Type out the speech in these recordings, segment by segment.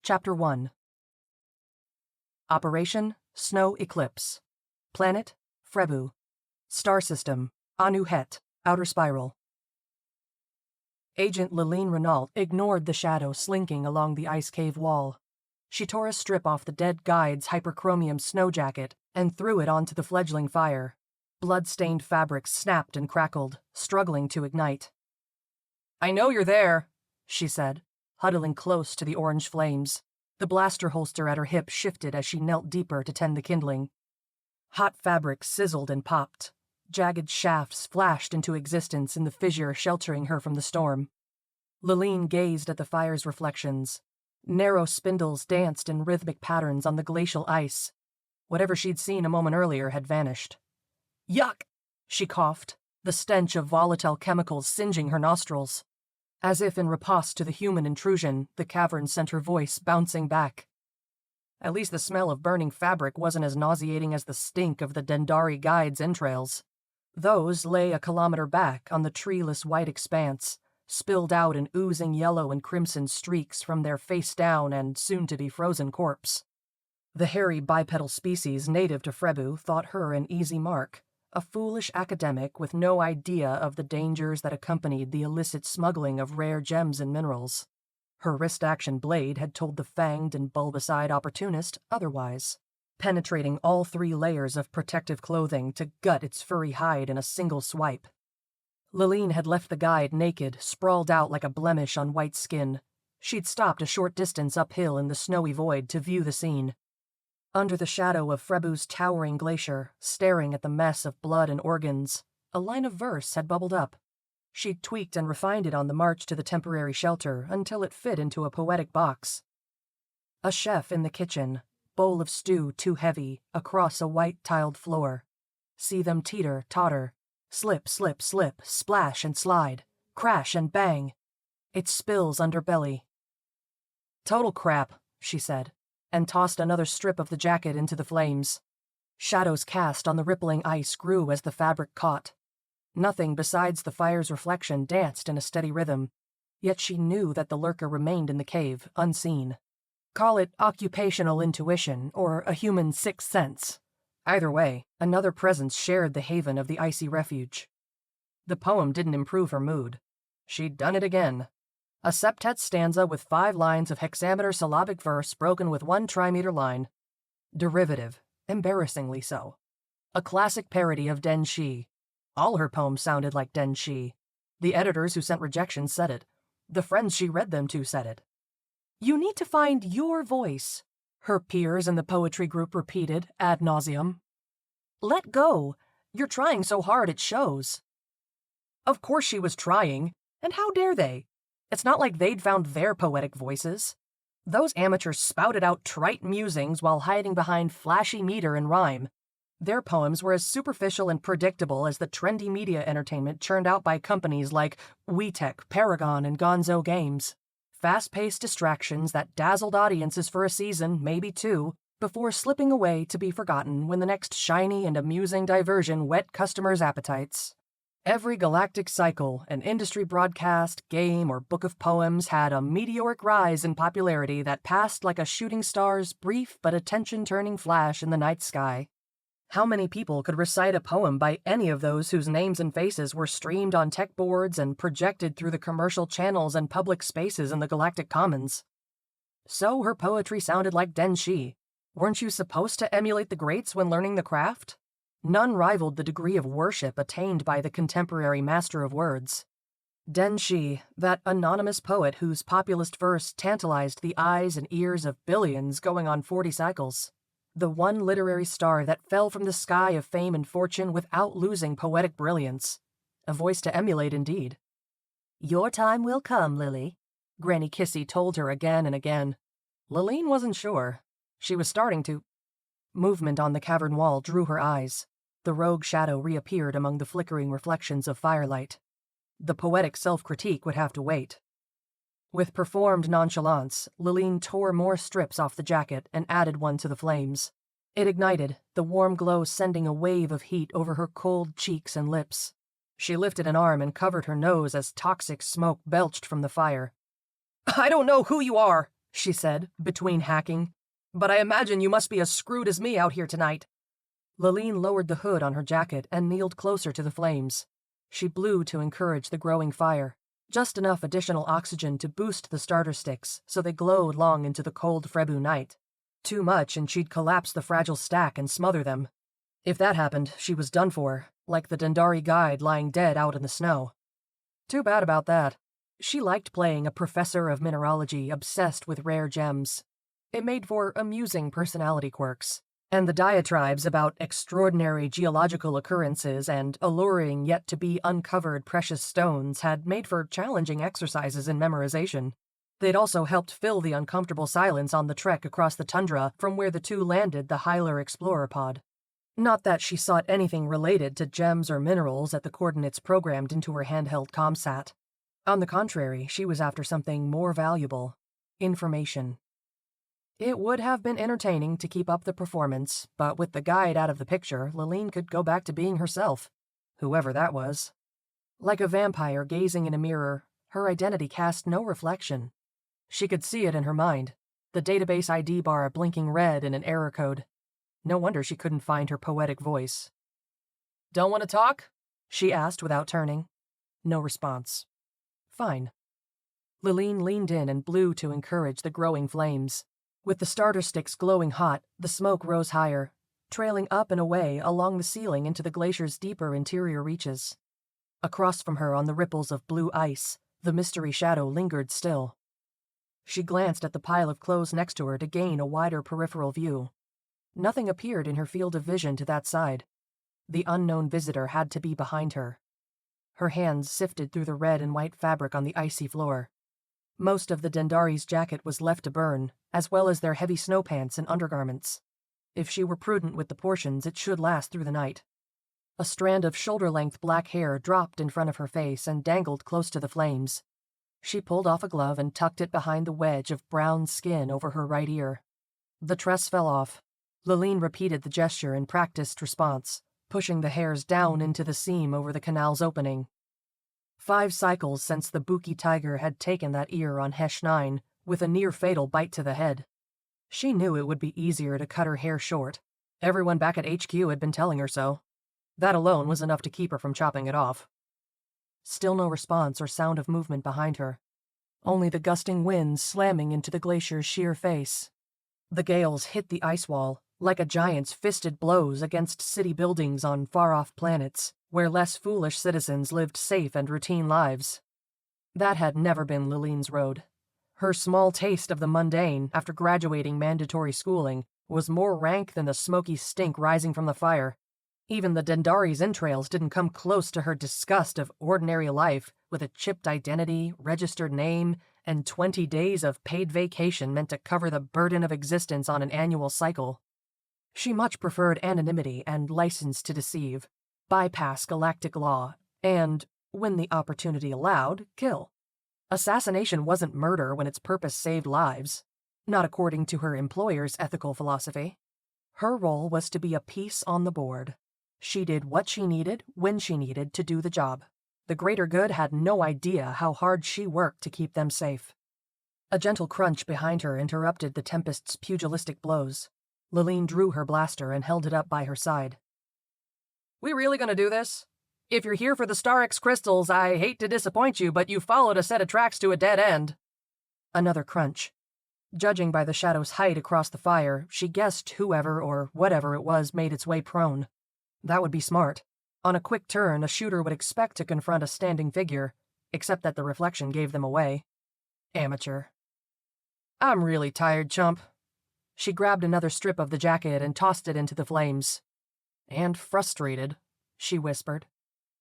Chapter 1. Operation Snow Eclipse. Planet Frebu. Star System Anu Het, Outer Spiral. Agent Lilline Renault ignored the shadow slinking along the ice cave wall. She tore a strip off the dead guide's hyperchromium snow jacket and threw it onto the fledgling fire. Blood-stained fabric snapped and crackled, struggling to ignite. "I know you're there," she said, huddling close to the orange flames. The blaster holster at her hip shifted as she knelt deeper to tend the kindling. Hot fabric sizzled and popped. Jagged shafts flashed into existence in the fissure sheltering her from the storm. Lilline gazed at the fire's reflections. Narrow spindles danced in rhythmic patterns on the glacial ice. Whatever she'd seen a moment earlier had vanished. "Yuck!" she coughed, the stench of volatile chemicals singeing her nostrils. As if in riposte to the human intrusion, the cavern sent her voice bouncing back. At least the smell of burning fabric wasn't as nauseating as the stink of the Dendari guide's entrails. Those lay a kilometer back on the treeless white expanse, spilled out in oozing yellow and crimson streaks from their face-down and soon-to-be frozen corpse. The hairy bipedal species native to Frebu thought her an easy mark, a foolish academic with no idea of the dangers that accompanied the illicit smuggling of rare gems and minerals. Her wrist-action blade had told the fanged and bulbous-eyed opportunist otherwise, penetrating all 3 layers of protective clothing to gut its furry hide in a single swipe. Lilline had left the guide naked, sprawled out like a blemish on white skin. She'd stopped a short distance uphill in the snowy void to view the scene. Under the shadow of Frebu's towering glacier, staring at the mess of blood and organs, a line of verse had bubbled up. She'd tweaked and refined it on the march to the temporary shelter until it fit into a poetic box. A chef in the kitchen, bowl of stew too heavy, across a white-tiled floor. See them teeter, totter, slip, slip, slip, splash and slide, crash and bang. It spills underbelly. "Total crap," she said, and tossed another strip of the jacket into the flames. Shadows cast on the rippling ice grew as the fabric caught. Nothing besides the fire's reflection danced in a steady rhythm, yet she knew that the lurker remained in the cave, unseen. Call it occupational intuition or a human sixth sense. Either way, another presence shared the haven of the icy refuge. The poem didn't improve her mood. She'd done it again. A septet stanza with 5 lines of hexameter syllabic verse broken with 1 trimeter line. Derivative, embarrassingly so. A classic parody of Den Shi. All her poems sounded like Den Shi. The editors who sent rejections said it. The friends she read them to said it. "You need to find your voice," her peers in the poetry group repeated ad nauseum. "Let go. You're trying so hard it shows." Of course she was trying, and how dare they? It's not like they'd found their poetic voices. Those amateurs spouted out trite musings while hiding behind flashy meter and rhyme. Their poems were as superficial and predictable as the trendy media entertainment churned out by companies like WeTech, Paragon, and Gonzo Games. Fast-paced distractions that dazzled audiences for a season, maybe 2, before slipping away to be forgotten when the next shiny and amusing diversion whet customers' appetites. Every galactic cycle, an industry broadcast, game, or book of poems had a meteoric rise in popularity that passed like a shooting star's brief but attention-turning flash in the night sky. How many people could recite a poem by any of those whose names and faces were streamed on tech boards and projected through the commercial channels and public spaces in the galactic commons? So her poetry sounded like Den Shi. Weren't you supposed to emulate the greats when learning the craft? None rivaled the degree of worship attained by the contemporary master of words. Den Shi, that anonymous poet whose populist verse tantalized the eyes and ears of billions going on 40 cycles. The one literary star that fell from the sky of fame and fortune without losing poetic brilliance. A voice to emulate indeed. "Your time will come, Lily," Granny Kissy told her again and again. Lilline wasn't sure. She was starting to... Movement on the cavern wall drew her eyes. The rogue shadow reappeared among the flickering reflections of firelight. The poetic self-critique would have to wait. With performed nonchalance, Lilline tore more strips off the jacket and added one to the flames. It ignited, the warm glow sending a wave of heat over her cold cheeks and lips. She lifted an arm and covered her nose as toxic smoke belched from the fire. "I don't know who you are," she said, between hacking. "But I imagine you must be as screwed as me out here tonight." Lilline lowered the hood on her jacket and kneeled closer to the flames. She blew to encourage the growing fire, just enough additional oxygen to boost the starter sticks so they glowed long into the cold Frebu night. Too much and she'd collapse the fragile stack and smother them. If that happened, she was done for, like the Dendari guide lying dead out in the snow. Too bad about that. She liked playing a professor of mineralogy obsessed with rare gems. It made for amusing personality quirks, and the diatribes about extraordinary geological occurrences and alluring yet-to-be-uncovered precious stones had made for challenging exercises in memorization. They'd also helped fill the uncomfortable silence on the trek across the tundra from where the two landed the Hyler Explorer pod. Not that she sought anything related to gems or minerals at the coordinates programmed into her handheld comsat. On the contrary, she was after something more valuable: information. It would have been entertaining to keep up the performance, but with the guide out of the picture, Lilline could go back to being herself, whoever that was. Like a vampire gazing in a mirror, her identity cast no reflection. She could see it in her mind, the database ID bar blinking red in an error code. No wonder she couldn't find her poetic voice. "Don't want to talk?" she asked without turning. No response. Fine. Lilline leaned in and blew to encourage the growing flames. With the starter sticks glowing hot, the smoke rose higher, trailing up and away along the ceiling into the glacier's deeper interior reaches. Across from her on the ripples of blue ice, the mystery shadow lingered still. She glanced at the pile of clothes next to her to gain a wider peripheral view. Nothing appeared in her field of vision to that side. The unknown visitor had to be behind her. Her hands sifted through the red and white fabric on the icy floor. Most of the Dendari's jacket was left to burn, as well as their heavy snow pants and undergarments. If she were prudent with the portions, it should last through the night. A strand of shoulder-length black hair dropped in front of her face and dangled close to the flames. She pulled off a glove and tucked it behind the wedge of brown skin over her right ear. The tress fell off. Lilline repeated the gesture in practiced response, pushing the hairs down into the seam over the canal's opening. 5 cycles since the Buki tiger had taken that ear on Hesh 9, with a near-fatal bite to the head. She knew it would be easier to cut her hair short. Everyone back at HQ had been telling her so. That alone was enough to keep her from chopping it off. Still no response or sound of movement behind her. Only the gusting winds slamming into the glacier's sheer face. The gales hit the ice wall, like a giant's fisted blows against city buildings on far-off planets, where less foolish citizens lived safe and routine lives. That had never been Lilline's road. Her small taste of the mundane after graduating mandatory schooling was more rank than the smoky stink rising from the fire. Even the Dendari's entrails didn't come close to her disgust of ordinary life with a chipped identity, registered name, and 20 days of paid vacation meant to cover the burden of existence on an annual cycle. She much preferred anonymity and license to deceive, bypass galactic law, and, when the opportunity allowed, kill. Assassination wasn't murder when its purpose saved lives, not according to her employer's ethical philosophy. Her role was to be a piece on the board. She did what she needed, when she needed, to do the job. The greater good had no idea how hard she worked to keep them safe. A gentle crunch behind her interrupted the Tempest's pugilistic blows. Lilline drew her blaster and held it up by her side. "We really gonna do this? If you're here for the Star X crystals, I hate to disappoint you, but you followed a set of tracks to a dead end." Another crunch. Judging by the shadow's height across the fire, she guessed whoever or whatever it was made its way prone. That would be smart. On a quick turn, a shooter would expect to confront a standing figure, except that the reflection gave them away. Amateur. "I'm really tired, chump." She grabbed another strip of the jacket and tossed it into the flames. "And frustrated," she whispered.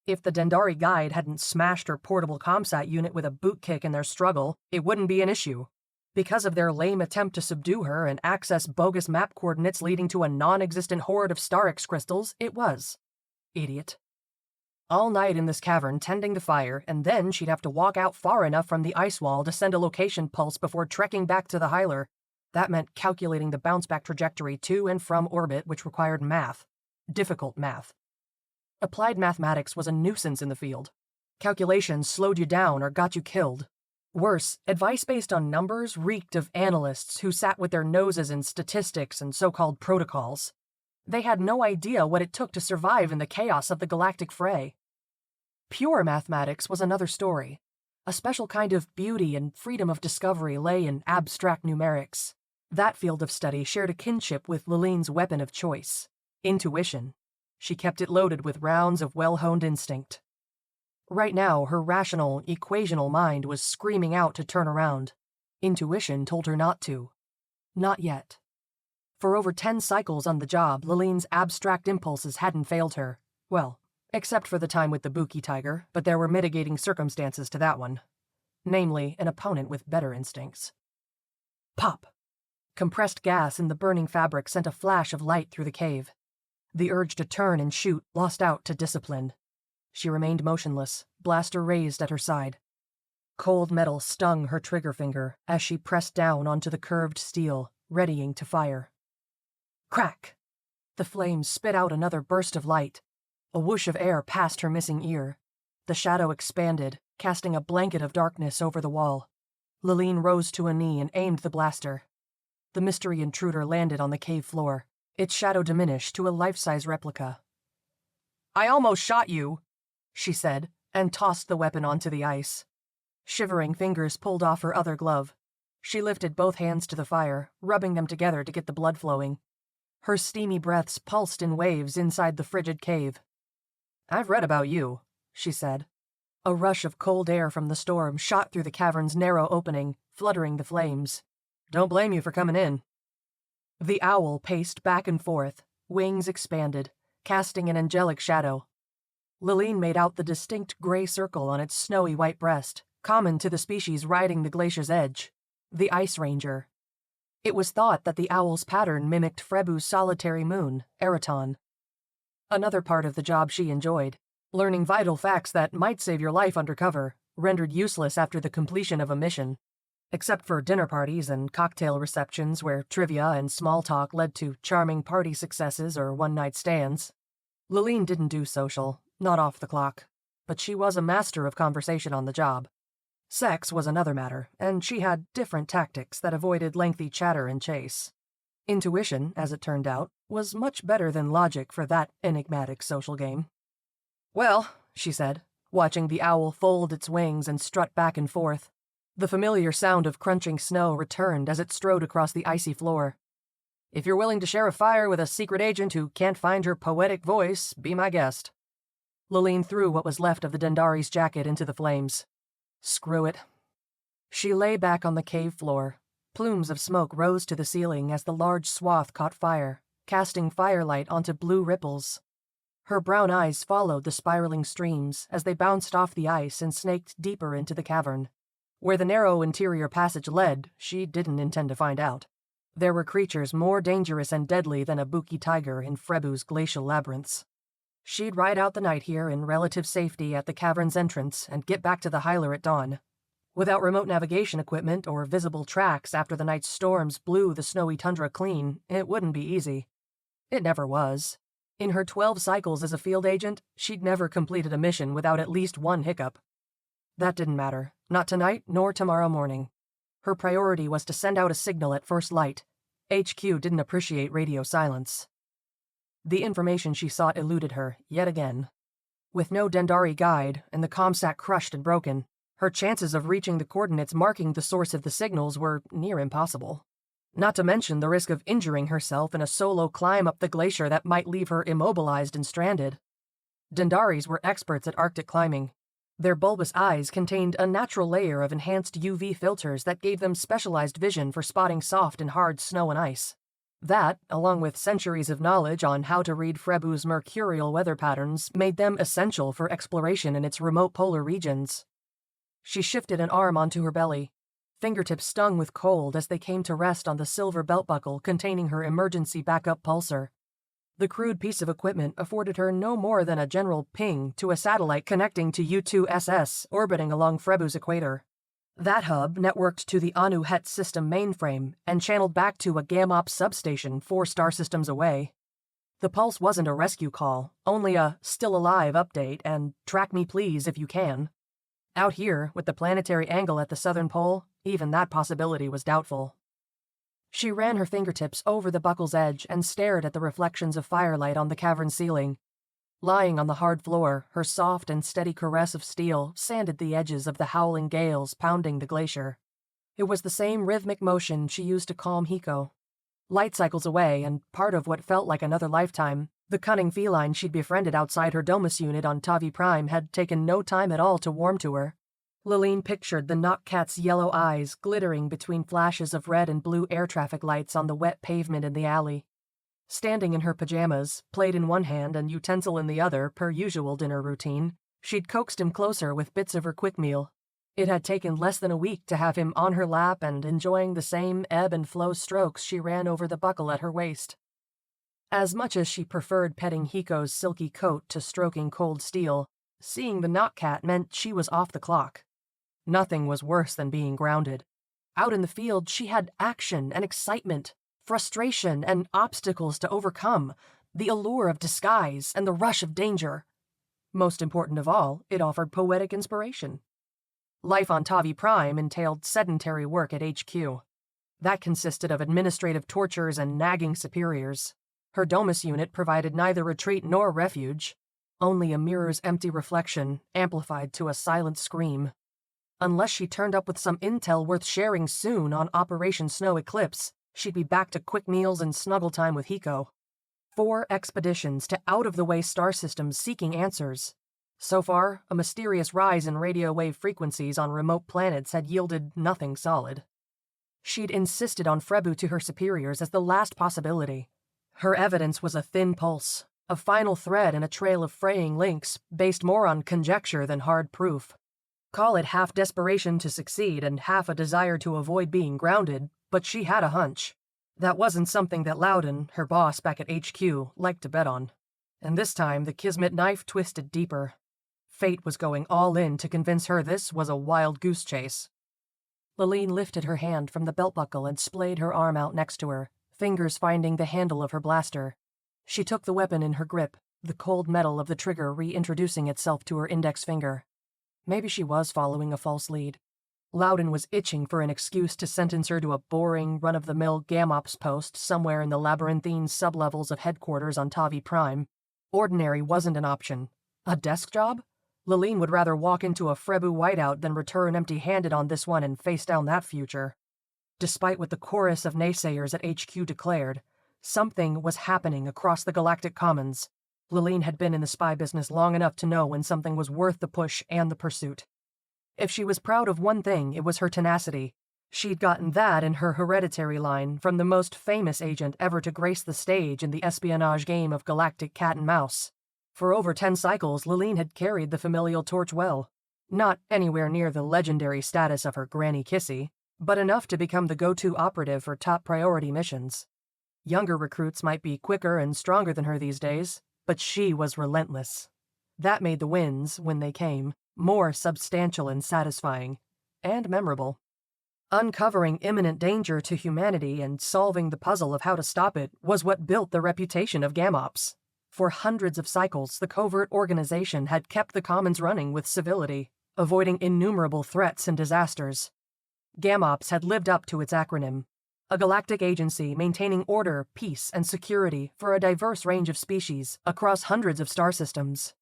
If the Dendari guide hadn't smashed her portable comsat unit with a boot kick in their struggle, it wouldn't be an issue. Because of their lame attempt to subdue her and access bogus map coordinates leading to a non-existent horde of Star X crystals, it was. Idiot. All night in this cavern tending the fire, and then she'd have to walk out far enough from the ice wall to send a location pulse before trekking back to the Hyler. That meant calculating the bounce-back trajectory to and from orbit, which required math. Difficult math. Applied mathematics was a nuisance in the field. Calculations slowed you down or got you killed. Worse, advice based on numbers reeked of analysts who sat with their noses in statistics and so-called protocols. They had no idea what it took to survive in the chaos of the galactic fray. Pure mathematics was another story. A special kind of beauty and freedom of discovery lay in abstract numerics. That field of study shared a kinship with Lilline's weapon of choice, intuition. She kept it loaded with rounds of well-honed instinct. Right now, her rational, equational mind was screaming out to turn around. Intuition told her not to. Not yet. For over 10 cycles on the job, Lilline's abstract impulses hadn't failed her. Well, except for the time with the Buki tiger, but there were mitigating circumstances to that one. Namely, an opponent with better instincts. Pop! Compressed gas in the burning fabric sent a flash of light through the cave. The urge to turn and shoot lost out to discipline. She remained motionless, blaster raised at her side. Cold metal stung her trigger finger as she pressed down onto the curved steel, readying to fire. Crack! The flames spit out another burst of light. A whoosh of air passed her missing ear. The shadow expanded, casting a blanket of darkness over the wall. Lilline rose to a knee and aimed the blaster. The mystery intruder landed on the cave floor, its shadow diminished to a life-size replica. "I almost shot you," she said, and tossed the weapon onto the ice. Shivering fingers pulled off her other glove. She lifted both hands to the fire, rubbing them together to get the blood flowing. Her steamy breaths pulsed in waves inside the frigid cave. "I've read about you," she said. A rush of cold air from the storm shot through the cavern's narrow opening, fluttering the flames. "Don't blame you for coming in." The owl paced back and forth, wings expanded, casting an angelic shadow. Lilline made out the distinct gray circle on its snowy white breast, common to the species riding the glacier's edge, the ice ranger. It was thought that the owl's pattern mimicked Frebu's solitary moon, Eraton. Another part of the job she enjoyed, learning vital facts that might save your life undercover, rendered useless after the completion of a mission. Except for dinner parties and cocktail receptions where trivia and small talk led to charming party successes or one-night stands. Lilline didn't do social, not off the clock, but she was a master of conversation on the job. Sex was another matter, and she had different tactics that avoided lengthy chatter and chase. Intuition, as it turned out, was much better than logic for that enigmatic social game. "Well," she said, watching the owl fold its wings and strut back and forth. The familiar sound of crunching snow returned as it strode across the icy floor. "If you're willing to share a fire with a secret agent who can't find her poetic voice, be my guest." Lilline threw what was left of the Dendari's jacket into the flames. Screw it. She lay back on the cave floor. Plumes of smoke rose to the ceiling as the large swath caught fire, casting firelight onto blue ripples. Her brown eyes followed the spiraling streams as they bounced off the ice and snaked deeper into the cavern. Where the narrow interior passage led, she didn't intend to find out. There were creatures more dangerous and deadly than a Buki tiger in Frebu's glacial labyrinths. She'd ride out the night here in relative safety at the cavern's entrance and get back to the Hyler at dawn. Without remote navigation equipment or visible tracks after the night's storms blew the snowy tundra clean, it wouldn't be easy. It never was. In her 12 cycles as a field agent, she'd never completed a mission without at least one hiccup. That didn't matter, not tonight nor tomorrow morning. Her priority was to send out a signal at first light. HQ didn't appreciate radio silence. The information she sought eluded her, yet again. With no Dendari guide and the comsat crushed and broken, her chances of reaching the coordinates marking the source of the signals were near impossible. Not to mention the risk of injuring herself in a solo climb up the glacier that might leave her immobilized and stranded. Dendaris were experts at Arctic climbing. Their bulbous eyes contained a natural layer of enhanced UV filters that gave them specialized vision for spotting soft and hard snow and ice. That, along with centuries of knowledge on how to read Frebu's mercurial weather patterns, made them essential for exploration in its remote polar regions. She shifted an arm onto her belly. Fingertips stung with cold as they came to rest on the silver belt buckle containing her emergency backup pulsar. The crude piece of equipment afforded her no more than a general ping to a satellite connecting to U-2SS orbiting along Frebu's equator. That hub networked to the Anu Het system mainframe and channeled back to a GAM-OPs substation 4 star systems away. The pulse wasn't a rescue call, only a still alive update and track me please if you can. Out here, with the planetary angle at the southern pole, even that possibility was doubtful. She ran her fingertips over the buckle's edge and stared at the reflections of firelight on the cavern ceiling. Lying on the hard floor, her soft and steady caress of steel sanded the edges of the howling gales pounding the glacier. It was the same rhythmic motion she used to calm Hiko. Light cycles away, and part of what felt like another lifetime, the cunning feline she'd befriended outside her Domus unit on Tavi Prime had taken no time at all to warm to her. Lilline pictured the knock-cat's yellow eyes glittering between flashes of red and blue air traffic lights on the wet pavement in the alley. Standing in her pajamas, plate in one hand and utensil in the other per usual dinner routine, she'd coaxed him closer with bits of her quick meal. It had taken less than a week to have him on her lap and enjoying the same ebb and flow strokes she ran over the buckle at her waist. As much as she preferred petting Hiko's silky coat to stroking cold steel, seeing the knock-cat meant she was off the clock. Nothing was worse than being grounded. Out in the field, she had action and excitement, frustration and obstacles to overcome, the allure of disguise and the rush of danger. Most important of all, it offered poetic inspiration. Life on Tavi Prime entailed sedentary work at HQ. That consisted of administrative tortures and nagging superiors. Her Domus unit provided neither retreat nor refuge, only a mirror's empty reflection, amplified to a silent scream. Unless she turned up with some intel worth sharing soon on Operation Snow Eclipse, she'd be back to quick meals and snuggle time with Hiko. 4 expeditions to out-of-the-way star systems seeking answers. So far, a mysterious rise in radio wave frequencies on remote planets had yielded nothing solid. She'd insisted on Frebu to her superiors as the last possibility. Her evidence was a thin pulse, a final thread in a trail of fraying links based more on conjecture than hard proof. Call it half desperation to succeed and half a desire to avoid being grounded, but she had a hunch. That wasn't something that Loudon, her boss back at HQ, liked to bet on. And this time the Kismet knife twisted deeper. Fate was going all in to convince her this was a wild goose chase. Lilline lifted her hand from the belt buckle and splayed her arm out next to her, fingers finding the handle of her blaster. She took the weapon in her grip, the cold metal of the trigger reintroducing itself to her index finger. Maybe she was following a false lead. Loudon was itching for an excuse to sentence her to a boring, run-of-the-mill GAM-OPs post somewhere in the labyrinthine sublevels of headquarters on Tavi Prime. Ordinary wasn't an option. A desk job? Lilline would rather walk into a Frebu whiteout than return empty-handed on this one and face down that future. Despite what the chorus of naysayers at HQ declared, something was happening across the galactic commons. Lilline had been in the spy business long enough to know when something was worth the push and the pursuit. If she was proud of one thing, it was her tenacity. She'd gotten that in her hereditary line from the most famous agent ever to grace the stage in the espionage game of galactic cat and mouse. For over 10 cycles, Lilline had carried the familial torch well. Not anywhere near the legendary status of her Granny Kissy, but enough to become the go-to operative for top priority missions. Younger recruits might be quicker and stronger than her these days, but she was relentless. That made the wins, when they came, more substantial and satisfying, and memorable. Uncovering imminent danger to humanity and solving the puzzle of how to stop it was what built the reputation of GAM-OPs. For hundreds of cycles, the covert organization had kept the commons running with civility, avoiding innumerable threats and disasters. GAM-OPs had lived up to its acronym, a galactic agency maintaining order, peace, and security for a diverse range of species across hundreds of star systems.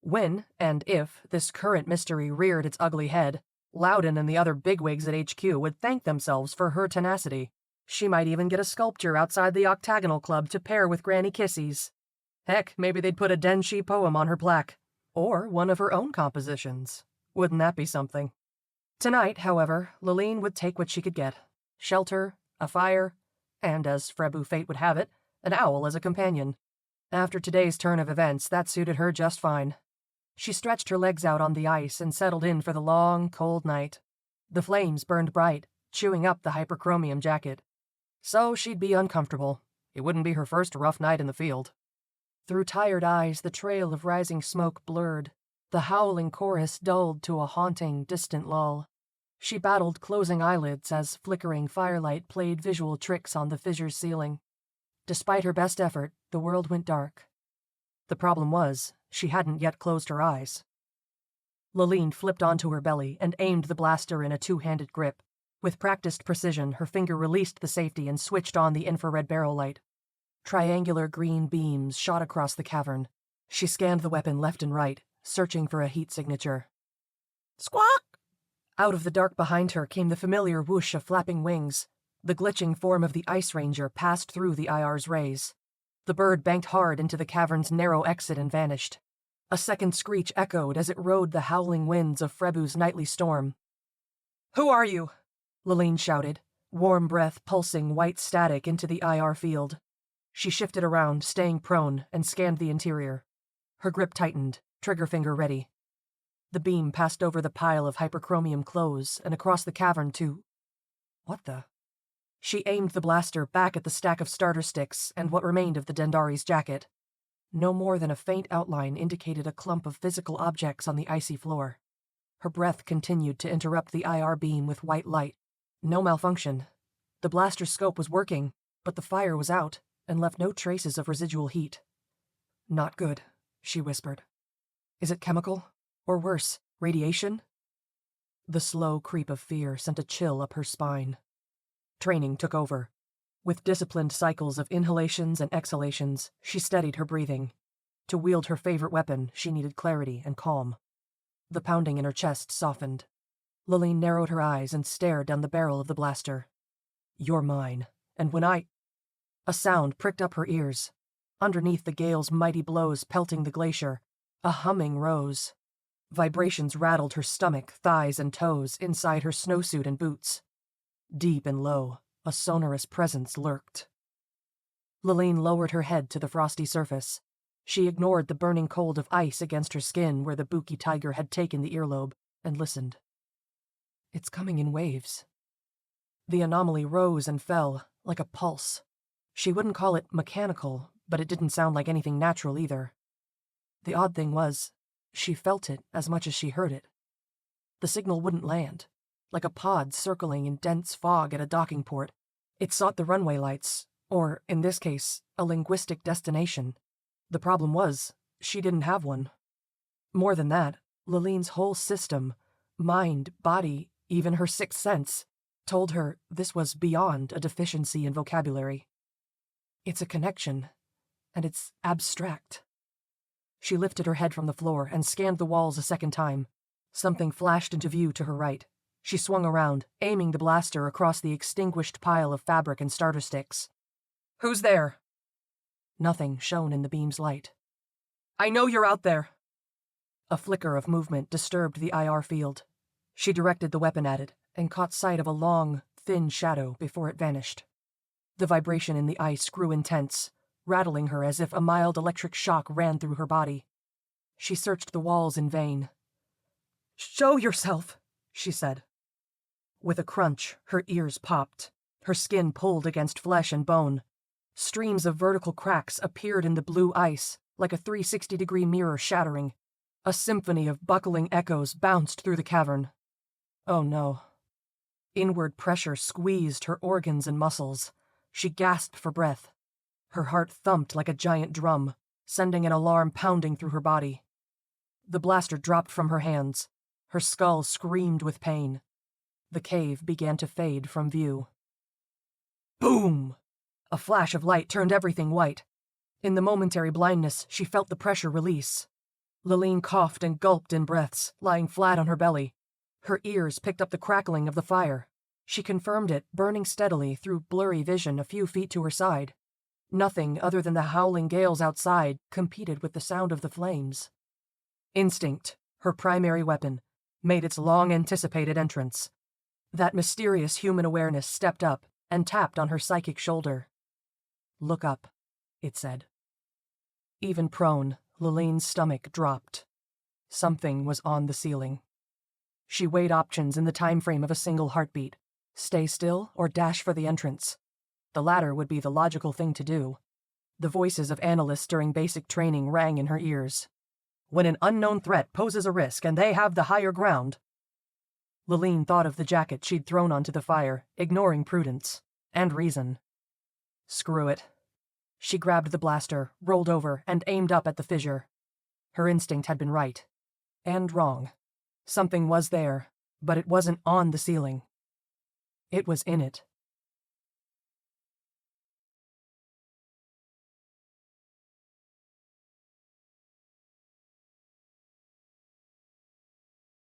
When, and if, this current mystery reared its ugly head, Loudon and the other bigwigs at HQ would thank themselves for her tenacity. She might even get a sculpture outside the Octagonal Club to pair with Granny Kissy's. Heck, maybe they'd put a Denshi poem on her plaque. Or one of her own compositions. Wouldn't that be something? Tonight, however, Lilline would take what she could get. Shelter, a fire, and, as Frebu fate would have it, an owl as a companion. After today's turn of events, that suited her just fine. She stretched her legs out on the ice and settled in for the long, cold night. The flames burned bright, chewing up the hyperchromium jacket. So she'd be uncomfortable. It wouldn't be her first rough night in the field. Through tired eyes, the trail of rising smoke blurred. The howling chorus dulled to a haunting, distant lull. She battled closing eyelids as flickering firelight played visual tricks on the fissure's ceiling. Despite her best effort, the world went dark. The problem was, she hadn't yet closed her eyes. Lilline flipped onto her belly and aimed the blaster in a two-handed grip. With practiced precision, her finger released the safety and switched on the infrared barrel light. Triangular green beams shot across the cavern. She scanned the weapon left and right, searching for a heat signature. Squawk! Out of the dark behind her came the familiar whoosh of flapping wings. The glitching form of the Ice Ranger passed through the IR's rays. The bird banked hard into the cavern's narrow exit and vanished. A second screech echoed as it rode the howling winds of Frebu's nightly storm. "Who are you?" Lilline shouted, warm breath pulsing white static into the IR field. She shifted around, staying prone, and scanned the interior. Her grip tightened, trigger finger ready. The beam passed over the pile of hyperchromium clothes and across the cavern to... What the? She aimed the blaster back at the stack of starter sticks and what remained of the Dendari's jacket. No more than a faint outline indicated a clump of physical objects on the icy floor. Her breath continued to interrupt the IR beam with white light. No malfunction. The blaster's scope was working, but the fire was out and left no traces of residual heat. "Not good," she whispered. "Is it chemical? Or worse, radiation?" The slow creep of fear sent a chill up her spine. Training took over. With disciplined cycles of inhalations and exhalations, she steadied her breathing. To wield her favorite weapon, she needed clarity and calm. The pounding in her chest softened. Lilline narrowed her eyes and stared down the barrel of the blaster. "You're mine, and when I—" A sound pricked up her ears. Underneath the gale's mighty blows pelting the glacier, a humming rose. Vibrations rattled her stomach, thighs, and toes inside her snowsuit and boots. Deep and low, a sonorous presence lurked. Lilline lowered her head to the frosty surface. She ignored the burning cold of ice against her skin where the Buki tiger had taken the earlobe, and listened. "It's coming in waves." The anomaly rose and fell, like a pulse. She wouldn't call it mechanical, but it didn't sound like anything natural either. The odd thing was, she felt it as much as she heard it. The signal wouldn't land. Like a pod circling in dense fog at a docking port, it sought the runway lights, or, in this case, a linguistic destination. The problem was, she didn't have one. More than that, Lilline's whole system, mind, body, even her sixth sense, told her this was beyond a deficiency in vocabulary. It's a connection, and it's abstract. She lifted her head from the floor and scanned the walls a second time. Something flashed into view to her right. She swung around, aiming the blaster across the extinguished pile of fabric and starter sticks. "Who's there?" Nothing shone in the beam's light. "I know you're out there." A flicker of movement disturbed the IR field. She directed the weapon at it and caught sight of a long, thin shadow before it vanished. The vibration in the ice grew intense, rattling her as if a mild electric shock ran through her body. She searched the walls in vain. "Show yourself," she said. With a crunch, her ears popped. Her skin pulled against flesh and bone. Streams of vertical cracks appeared in the blue ice, like a 360-degree mirror shattering. A symphony of buckling echoes bounced through the cavern. Oh no. Inward pressure squeezed her organs and muscles. She gasped for breath. Her heart thumped like a giant drum, sending an alarm pounding through her body. The blaster dropped from her hands. Her skull screamed with pain. The cave began to fade from view. Boom! A flash of light turned everything white. In the momentary blindness, she felt the pressure release. Lilline coughed and gulped in breaths, lying flat on her belly. Her ears picked up the crackling of the fire. She confirmed it, burning steadily through blurry vision a few feet to her side. Nothing other than the howling gales outside competed with the sound of the flames. Instinct, her primary weapon, made its long-anticipated entrance. That mysterious human awareness stepped up and tapped on her psychic shoulder. "Look up," it said. Even prone, Lilline's stomach dropped. Something was on the ceiling. She weighed options in the time frame of a single heartbeat. Stay still or dash for the entrance. The latter would be the logical thing to do. The voices of analysts during basic training rang in her ears. When an unknown threat poses a risk and they have the higher ground. Lilline thought of the jacket she'd thrown onto the fire, ignoring prudence and reason. Screw it. She grabbed the blaster, rolled over, and aimed up at the fissure. Her instinct had been right. And wrong. Something was there, but it wasn't on the ceiling. It was in it.